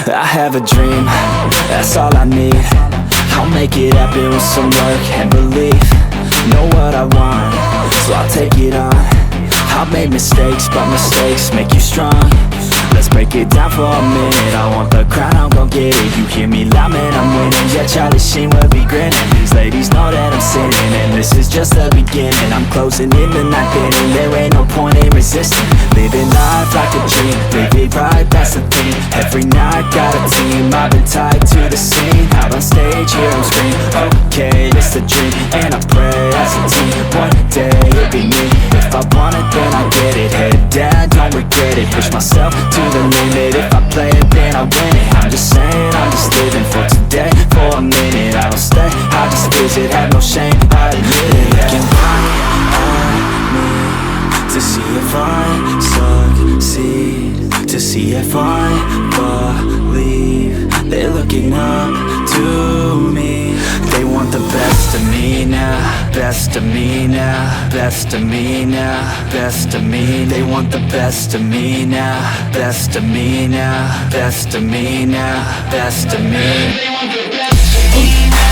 I have a dream, that's all I need. I'll make it happen with some work and belief. Know what I want, so I'll take it on. I've made mistakes, but mistakes make you strong. Let's break it down for a minute. I want the crown, I'm gon' get it. You hear me loud, man, I'm winning. Yeah, Charlie Sheen will be grinning. These ladies know that I'm sinning, and this is just the beginning. I'm closing in the ninth inning, there ain't no point in resisting. Living life like a dream, live it right, that's the thing. Every night, got a team, I've been tied to the scene. Out on stage, hear them scream, okay, it's a dream. And I pray as a team, one day it'll be me. If I want it, then I get it. Head down, don't regret it. Push myself to the limit. If I play it, then I win it. I'm just saying, I'm just living for today. For a minute, I don't stay, I just visit. Have no shame, I admit it. Looking back at me to see if I succeed, to see if I believe. They're looking up to me. They want the best of me now, best of me now, best of me now, best of me. They want the best of me now, best of me now, best of me now, best of me. They want the best of me now.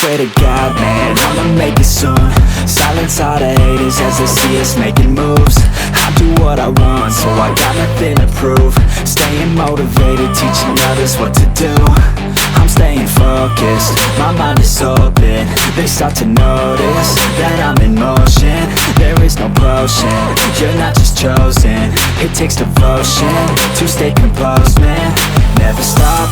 Swear to God, man, I'ma make it soon. Silence all the haters as they see us making moves. I do what I want, so I got nothing to prove. Staying motivated, teaching others what to do. I'm staying focused, my mind is open. They start to notice that I'm in motion. There is no potion, you're not just chosen. It takes devotion to stay composed, man. Never stop,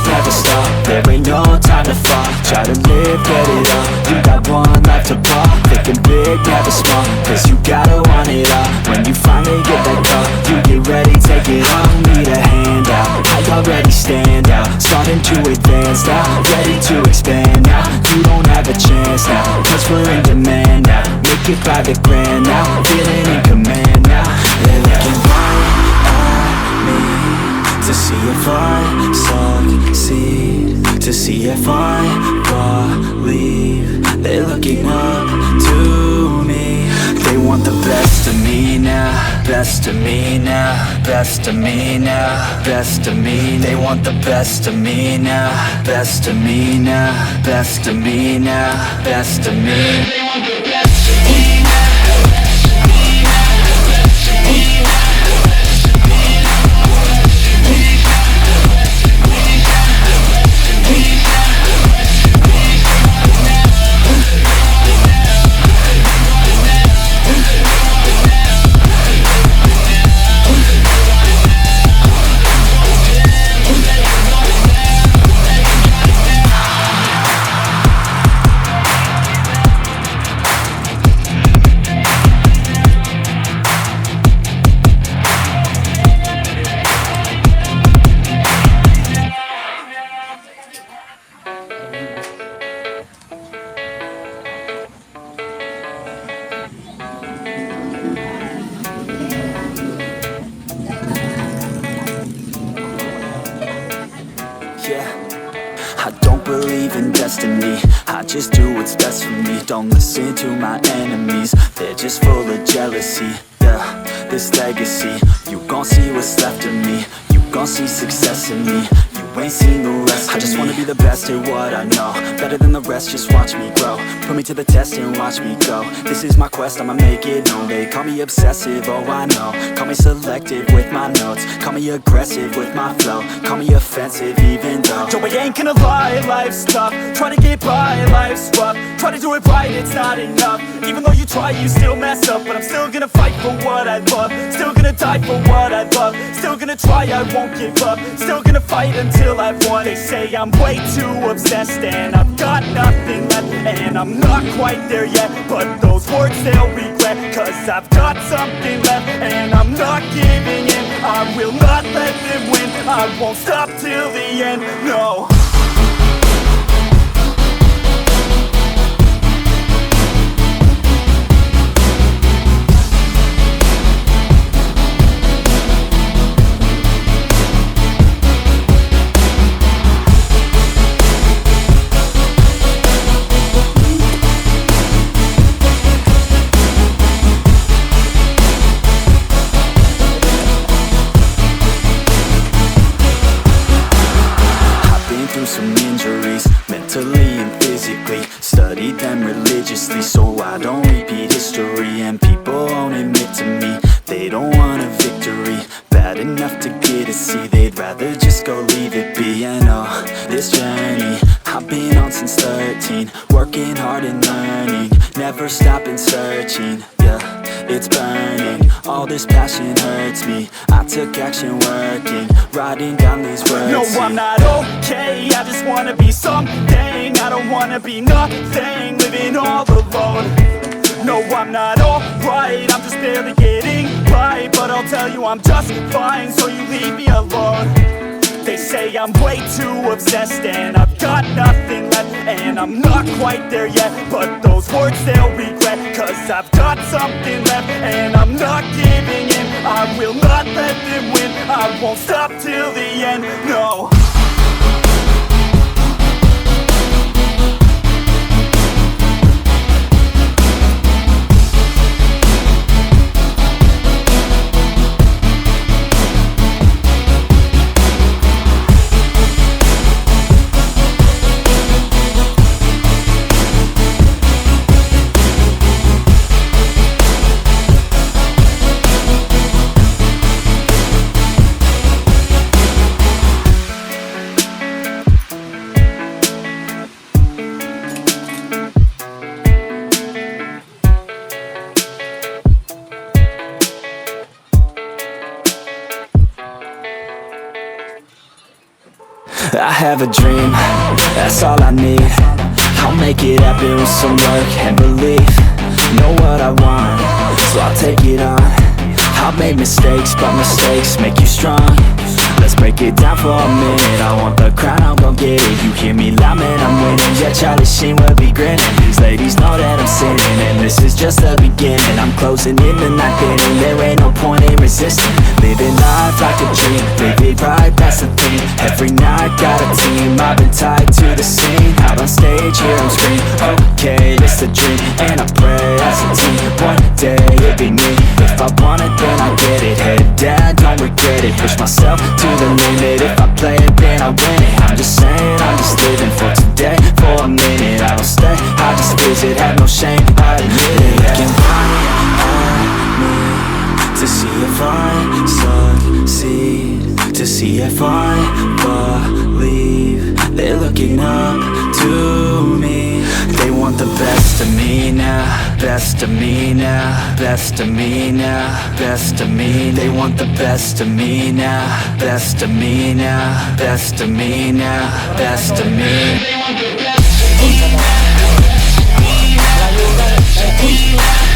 there ain't no time to fall. Try to live, get it up, you got one life to pop. Thinking big, never small, cause you gotta want it all. When you finally get that call, you get ready, take it on. Need a handout, I already stand out. Starting to advance now, ready to expand now. You don't have a chance now, cause we're in demand now. Make it private grand now, feeling in command now. They're looking right at me to see if I succeed, to see if I believe. They're looking up to me. They want the best of me now, best of me now, best of me now, best of me. They want the best of me now, best of me now, best of me now, best of me. They want the best of me now. I don't believe in destiny, I just do what's best for me. Don't listen to my enemies, they're just full of jealousy. Yeah, this legacy, you gon' see what's left of me. You gon' see success in me, you ain't seen the rest of me. I just wanna be the best at what I know, better than the rest, just watch me grow. Put me to the test and watch me go. This is my quest, I'ma make it known. They call me obsessive, oh I know. Call me selective with my notes, call me aggressive with my flow. Call me offensive even though Joe, I ain't gonna lie, life's tough. Try to get by, life's rough. Try to do it right, it's not enough. Even though you try, you still mess up. But I'm still gonna fight for what I love, still gonna die for what I love. Still gonna try, I won't give up. Still gonna fight until I've won. They say I'm way too obsessed and I've got nothing left, and I'm not quite there yet, but those words they'll regret. Cause I've got something left and I'm not giving in. I will not let them win, I won't stop till the end, no. victories, mentally and physically. Studied them religiously so I don't repeat history. And people won't admit to me they don't want a victory bad enough to get a C. They'd rather just go leave it be. And oh, this journey I've been on since 13, working hard and learning, never stopping searching. Yeah, it's burning, all this passion hurts me. I took action working, writing down these words. No, I'm not okay, I just wanna be something. I don't wanna be nothing, living all alone. No, I'm not alright, I'm just barely getting by. But I'll tell you I'm just fine, so you leave me alone. They say I'm way too obsessed and I've got nothing left, and I'm not quite there yet, but those words they'll regret. Cause I've got something left and I'm not giving in. I will not let them win, I won't stop till the end, no. I have a dream, that's all I need. I'll make it happen with some work and belief. Know what I want, so I'll take it on. I've made mistakes, but mistakes make you strong. Let's break it down for a minute. I want the crown, I'm gon' get it. You hear me loud, man, I'm winning. Yeah, Charlie Sheen will be grinning. These ladies know that I'm sinning, and this is just the beginning. I'm closing in the night inning, there ain't no point in resisting. Living life like a dream, live it right, that's the thing. Every night got a team, I've been tied to the scene. Out on stage, here I'm scream, okay, this a dream. And I pray as a team, one day it'll be me. If I want it, then I get it. Head down, don't regret it. Push myself to the limit. If I play it, then I win it. I'm just saying, I'm just living for today, for a minute. I don't stay, I just visit, have no shame, I admit it. Looking right at me to see if I succeed, to see if I believe. They're looking up to me. They want the best of me now, best of me now, best of me now, best of me. They want the best of me now, best of me now, best of me now, best of me. They want the best of me now, best of me now, best of me.